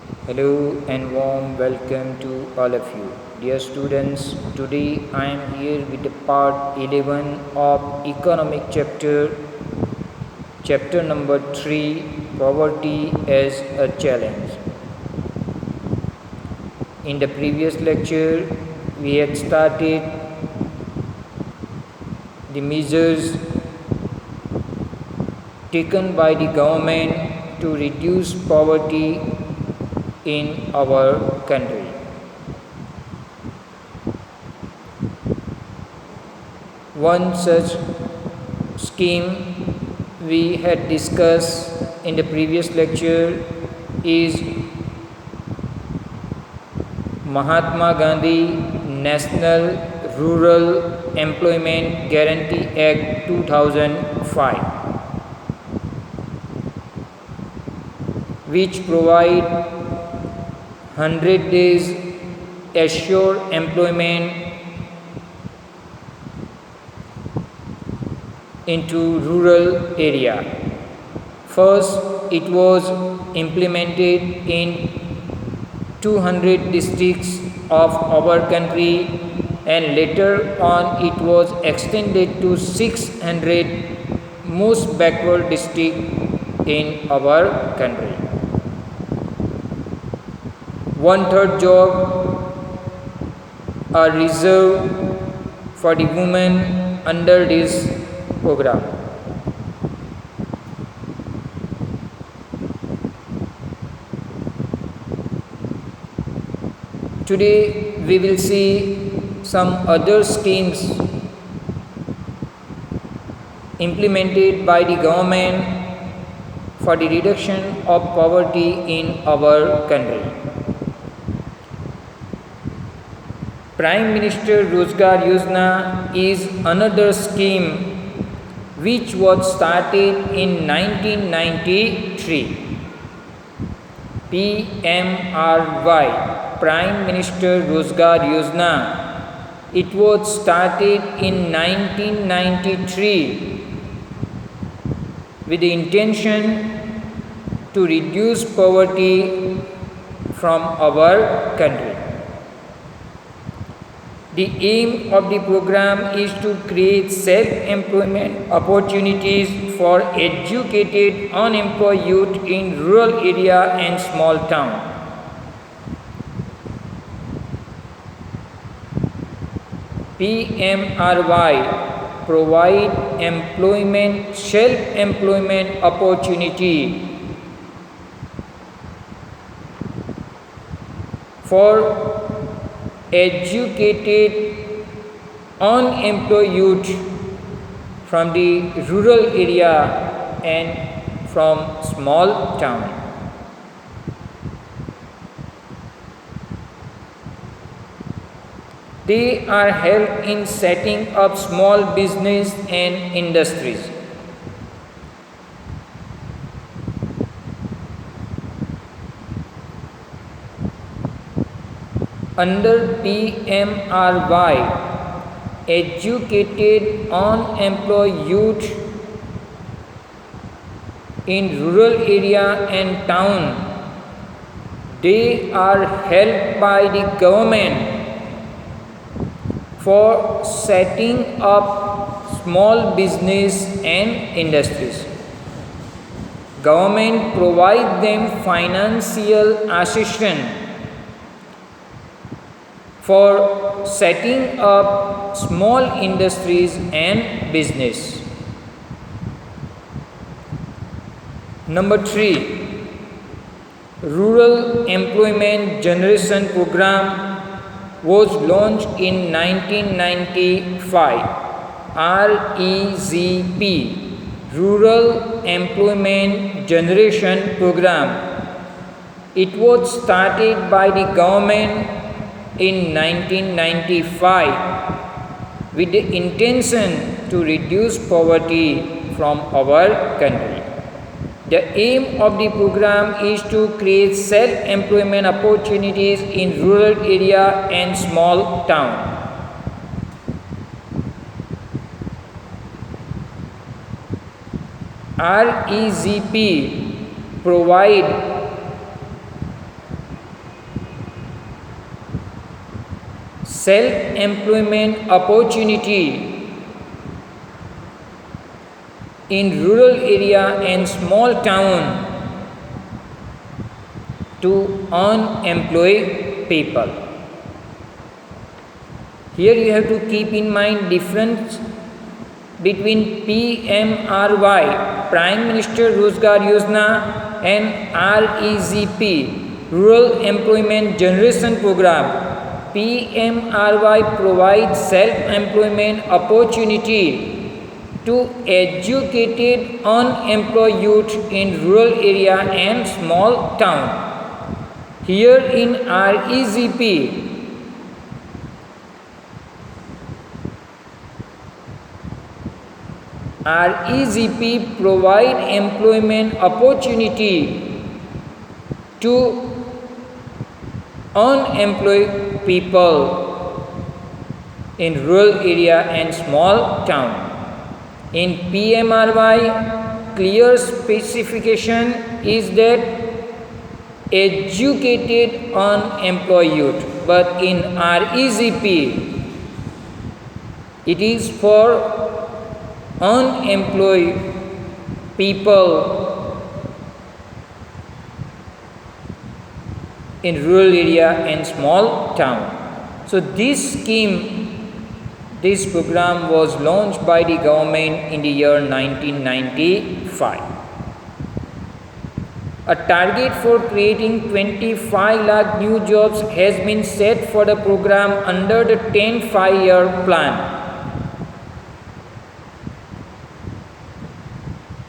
Hello and warm welcome to all of you. Dear students, today I am here with the part 11 of economic chapter number 3, poverty as a challenge. In the previous lecture, we had started the measures taken by the government to reduce poverty in our country. One such scheme we had discussed in the previous lecture is Mahatma Gandhi National Rural Employment Guarantee Act 2005, which provide 100 days assured employment into rural area. First, it was implemented in 200 districts of our country, and later on it was extended to 600 most backward districts in our country. 1/3 job are reserved for the women under this program. Today we will see some other schemes implemented by the government for the reduction of poverty in our country. Prime Minister Rozgar Yojana is another scheme which was started in 1993. PMRY, Prime Minister Rozgar Yojana. It was started in 1993 with the intention to reduce poverty from our country. The aim of the program is to create self-employment opportunities for educated unemployed youth in rural area and small town. PMRY provide self-employment opportunity for educated unemployed youth from the rural area and from small town. They are helped in setting up small business and industries. Under PMRY, educated unemployed youth in rural area and town, they are helped by the government for setting up small business and industries. Government provide them financial assistance for setting up small industries and business. Number 3, Rural Employment Generation Program was launched in 1995. REZP, Rural Employment Generation Program. It was started by the government in 1995 with the intention to reduce poverty from our country. The aim of the program is to create self-employment opportunities in rural area and small town. REZP provide self-employment opportunity in rural area and small town to unemployed people. Here you have to keep in mind difference between PMRY, Prime Minister Rozgar Yojana, and REGP, Rural Employment Generation Program. PMRY provides self-employment opportunity to educated unemployed youth in rural area and small town. Here in REGP, REGP provide employment opportunity to unemployed people in rural area and small town. In PMRY, clear specification is that educated unemployed youth, but in REGP, it is for unemployed people in rural area and small town. So this scheme, this program was launched by the government in the year 1995. A target for creating 25 lakh new jobs has been set for the program under the 10 5-year plan.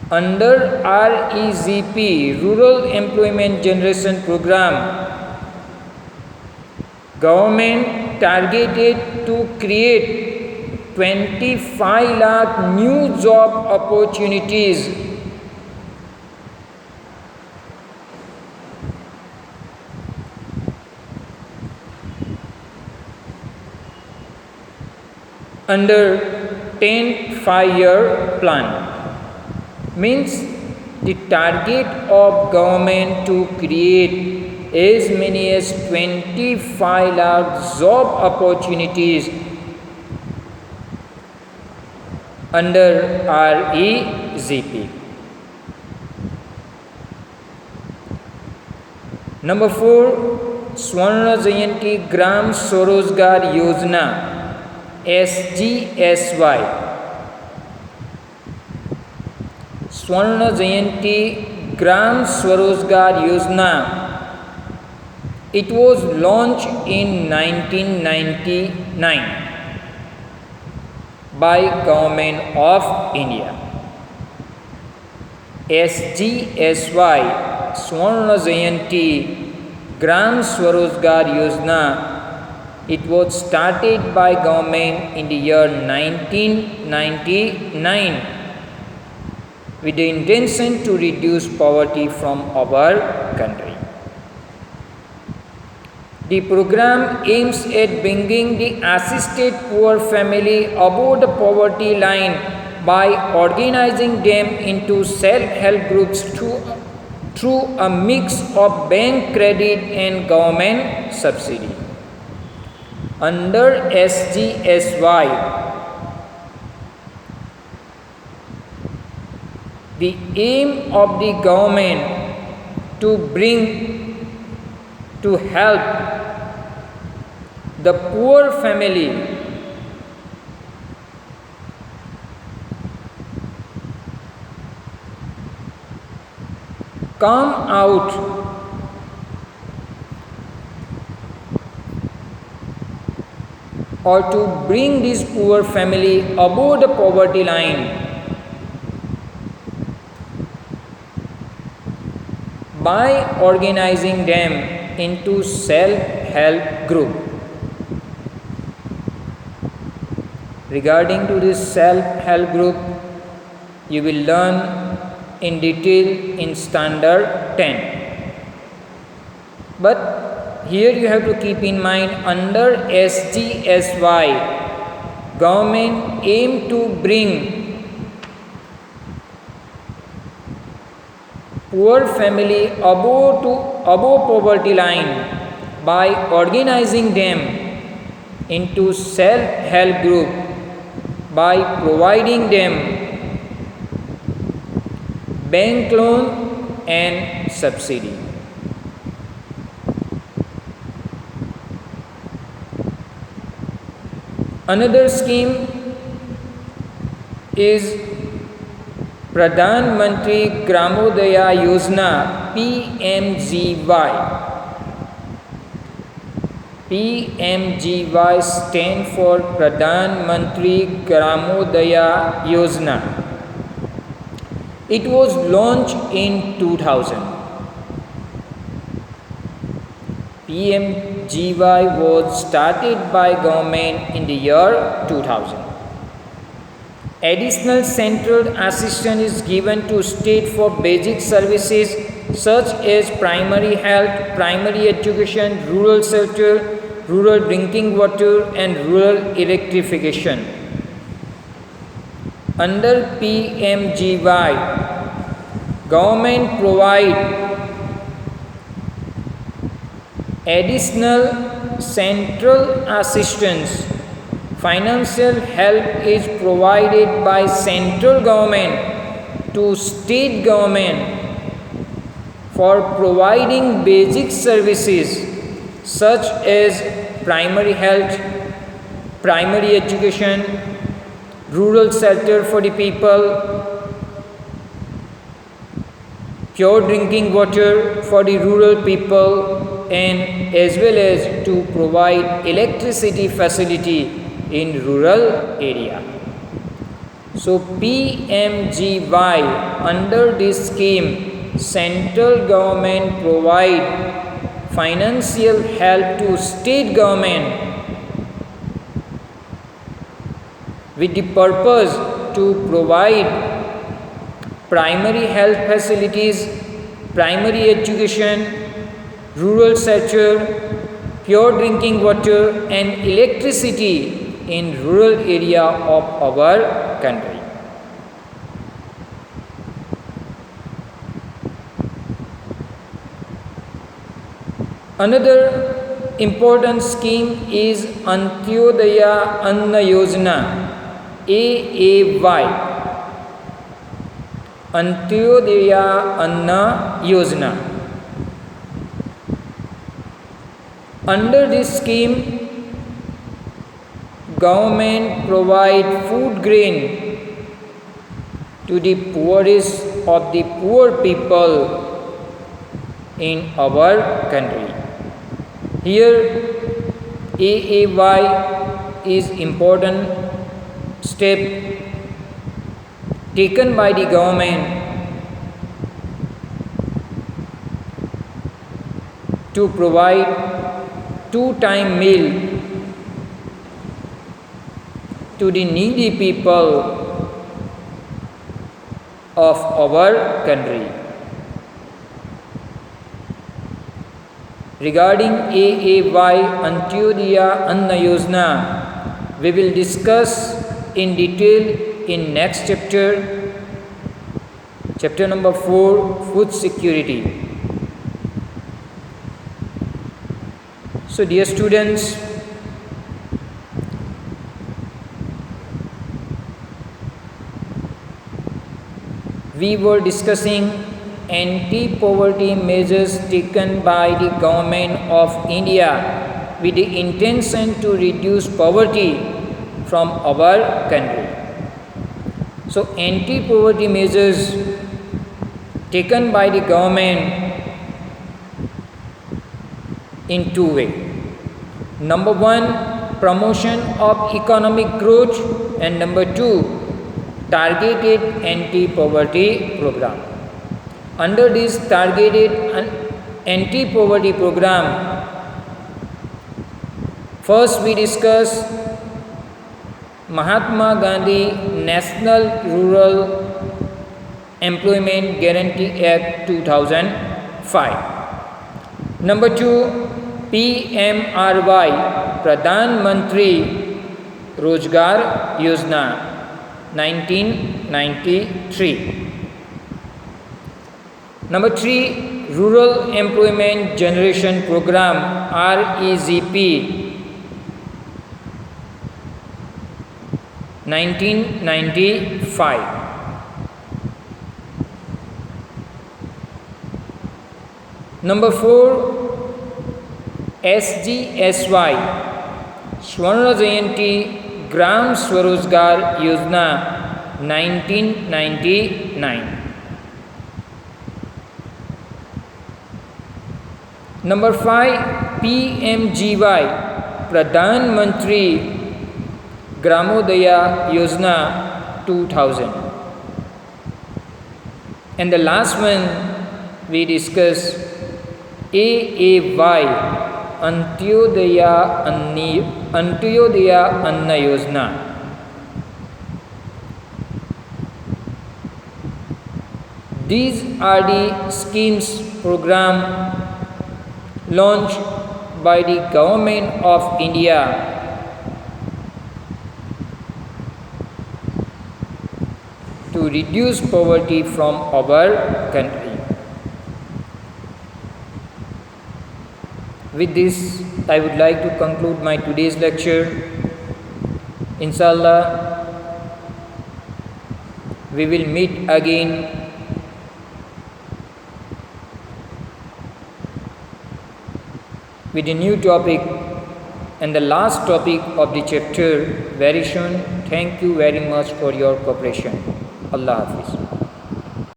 Under REGP, Rural Employment Generation Program, government targeted to create 25 lakh new job opportunities. Under 10 5-year plan. Means the target of government to create as many as 25 lakh job opportunities under REGP. Number 4, Swarna Jayanti Gram Swarozgar Yojana, SGSY. Swarna Jayanti Gram Swarozgar Yojana, it was launched in 1999 by Government of India. SGSY, Swarna Jayanti Gram Swarozgar Yojana, it was started by government in the year 1999 with the intention to reduce poverty from our country. The program aims at bringing the assisted poor family above the poverty line by organizing them into self-help groups through a mix of bank credit and government subsidy. Under SGSY, the aim of the government to help the poor family come out or to bring this poor family above the poverty line by organizing them into self-help group. Regarding to this self-help group, you will learn in detail in standard 10. But here you have to keep in mind, under SGSY, government aim to bring poor family above poverty line by organizing them into self-help group by providing them bank loan and subsidy. Another scheme is Pradhan Mantri Gramodaya Yojana PMGY. PMGY stand for Pradhan Mantri Gramodaya Yojana. It was launched in 2000. PMGY was started by government in the year 2000. Additional central assistance is given to state for basic services such as primary health, primary education, rural shelter, rural drinking water and rural electrification. Under PMGY, government provide additional central assistance. Financial help is provided by central government to state government for providing basic services such as primary health, primary education, rural shelter for the people, pure drinking water for the rural people, and as well as to provide electricity facility in rural area. So PMGY, under this scheme, central government provide financial help to state government with the purpose to provide primary health facilities, primary education, rural shelter, pure drinking water and electricity in rural area of our country. Another important scheme is Antyodaya Anna Yojana, AAY. Antyodaya Anna Yojana. Under this scheme, government provide food grain to the poorest of the poor people in our country. Here AAY is important step taken by the government to provide two-time meal to the needy people of our country. Regarding AAY Antyodaya Anna Yojana, we will discuss in detail in next chapter, chapter number 4, food security. So dear students, we were discussing anti-poverty measures taken by the government of India with the intention to reduce poverty from our country. So anti-poverty measures taken by the government in two ways. Number one, promotion of economic growth, and number two, targeted anti-poverty program. Under this targeted anti-poverty program, first we discuss Mahatma Gandhi National Rural Employment Guarantee Act 2005. Number two, PMRY, Pradhan Mantri Rozgar Yojana, 1993. Number three, Rural Employment Generation Program, REGP, 1995. Number 4, SGSY स्वर्ण जयंती ग्राम स्वरोजगार योजना 1999. Number 5, PMGY प्रधानमंत्री ग्रामोदया योजना 2000. And the last one we discuss AAY Antyodaya अन्न योजना. These are the schemes program launched by the government of India to reduce poverty from our country. With this, I would like to conclude my today's lecture. Inshallah, we will meet again with a new topic and the last topic of the chapter very soon. Thank you very much for your cooperation. Allah Hafiz.